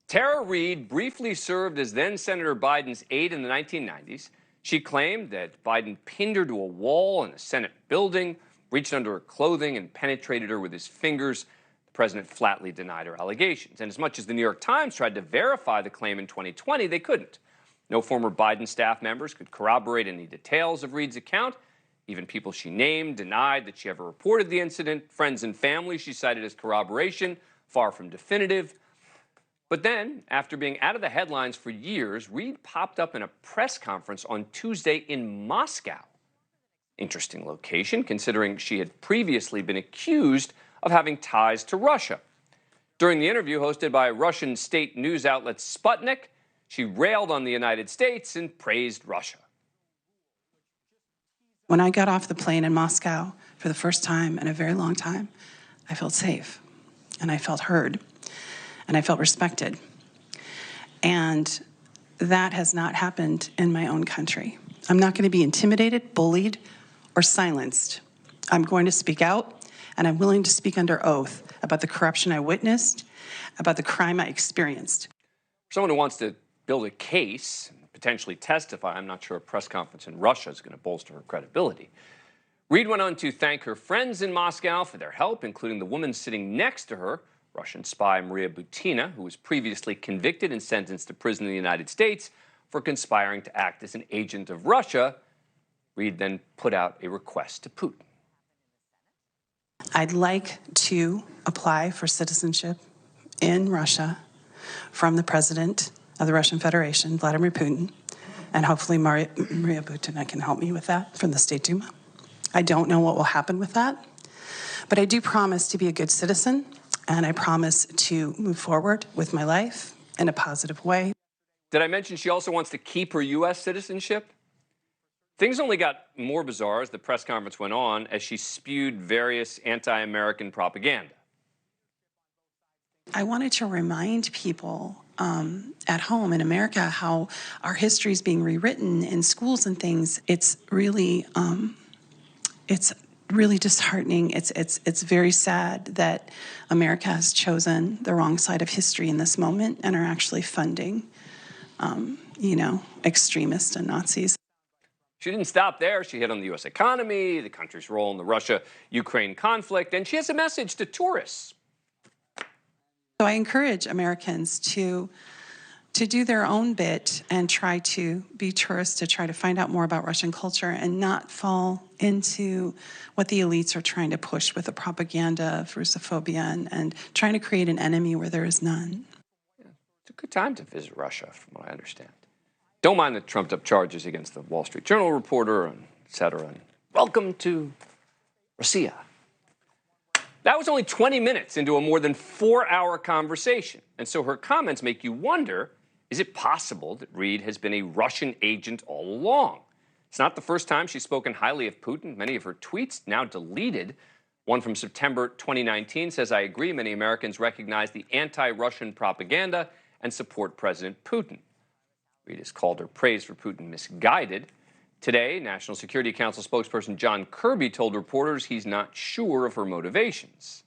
Tara Reade briefly served as then-Senator Biden's aide in the 1990s. She claimed that Biden pinned her to a wall in a Senate building, reached under her clothing, and penetrated her with his fingers. The president flatly denied her allegations. And as much as the New York Times tried to verify the claim in 2020, they couldn't. No former Biden staff members could corroborate any details of Reade's account. Even people she named denied that she ever reported the incident. Friends and family she cited as corroboration, far from definitive. But then, after being out of the headlines for years, Reade popped up in a press conference on Tuesday in Moscow. Interesting location, considering she had previously been accused of having ties to Russia. During the interview hosted by Russian state news outlet Sputnik, she railed on the United States and praised Russia. When I got off the plane in Moscow for the first time in a very long time, I felt safe, and I felt heard, and I felt respected. And that has not happened in my own country. I'm not going to be intimidated, bullied, or silenced. I'm going to speak out, and I'm willing to speak under oath about the corruption I witnessed, about the crime I experienced. For someone who wants to build a case, potentially testify, I'm not sure a press conference in Russia is going to bolster her credibility. Reade went on to thank her friends in Moscow for their help, including the woman sitting next to her, Russian spy Maria Butina, who was previously convicted and sentenced to prison in the United States for conspiring to act as an agent of Russia. Reade then put out a request to Putin. I'd like to apply for citizenship in Russia from the president of the Russian Federation, Vladimir Putin, and hopefully Maria Butina can help me with that from the State Duma. I don't know what will happen with that, but I do promise to be a good citizen, and I promise to move forward with my life in a positive way. Did I mention she also wants to keep her U.S. citizenship? Things only got more bizarre as the press conference went on, as she spewed various anti-American propaganda. I wanted to remind people at home in America how our history is being rewritten in schools and things. It's really disheartening. It's very sad that America has chosen the wrong side of history in this moment and are actually funding, extremists and Nazis. She didn't stop there. She hit on the U.S. economy, the country's role in the Russia-Ukraine conflict, and she has a message to tourists. So I encourage Americans to do their own bit and try to be tourists, to try to find out more about Russian culture and not fall into what the elites are trying to push with the propaganda of Russophobia and trying to create an enemy where there is none. Yeah, it's a good time to visit Russia, from what I understand. Don't mind the trumped-up charges against the Wall Street Journal reporter, and et cetera. And welcome to Russia. That was only 20 minutes into a more than 4-hour conversation. And so her comments make you wonder, is it possible that Reade has been a Russian agent all along? It's not the first time she's spoken highly of Putin. Many of her tweets now deleted. One from September 2019 says, "I agree many Americans recognize the anti-Russian propaganda and support President Putin." Reade has called her praise for Putin misguided. Today, National Security Council spokesperson John Kirby told reporters he's not sure of her motivations.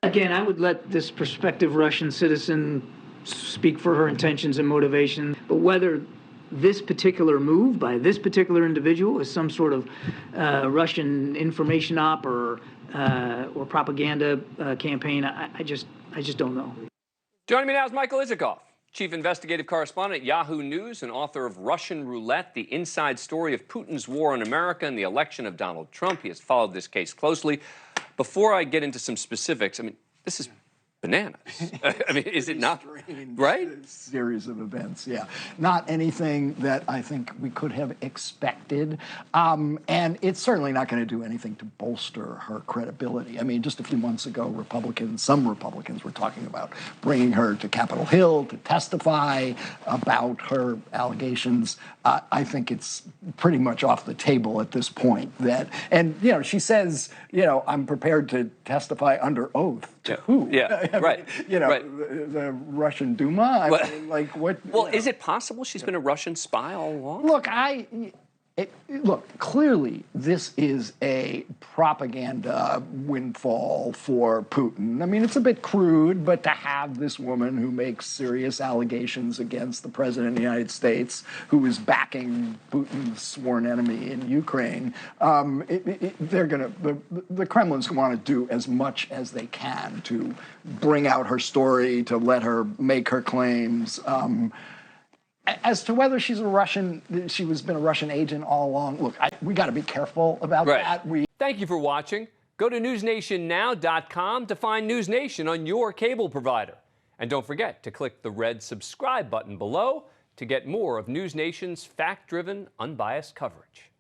Again, I would let this prospective Russian citizen speak for her intentions and motivation, but whether this particular move by this particular individual is some sort of Russian information op or propaganda campaign, I just don't know. Joining me now is Michael Isikoff, Chief Investigative Correspondent at Yahoo News and author of Russian Roulette, the inside story of Putin's war on America and the election of Donald Trump. He has followed this case closely. Before I get into some specifics, this is bananas. Is it not? Right? Series of events, yeah. Not anything that I think we could have expected. And it's certainly not going to do anything to bolster her credibility. Just a few months ago, some Republicans were talking about bringing her to Capitol Hill to testify about her allegations. I think it's pretty much off the table at this point. She says, I'm prepared to testify under oath. To who? Yeah. Right. The Russian Duma? Well, is it possible she's been a Russian spy all along? Look, Look, clearly this is a propaganda windfall for Putin. I mean, it's a bit crude, but to have this woman who makes serious allegations against the president of the United States, who is backing Putin's sworn enemy in Ukraine, the Kremlin's going to want to do as much as they can to bring out her story, to let her make her claims. As to whether she's been a Russian agent all along, look, we got to be careful about that. Thank you for watching. Go to newsnationnow.com to find NewsNation on your cable provider. And don't forget to click the red subscribe button below to get more of NewsNation's fact-driven, unbiased coverage.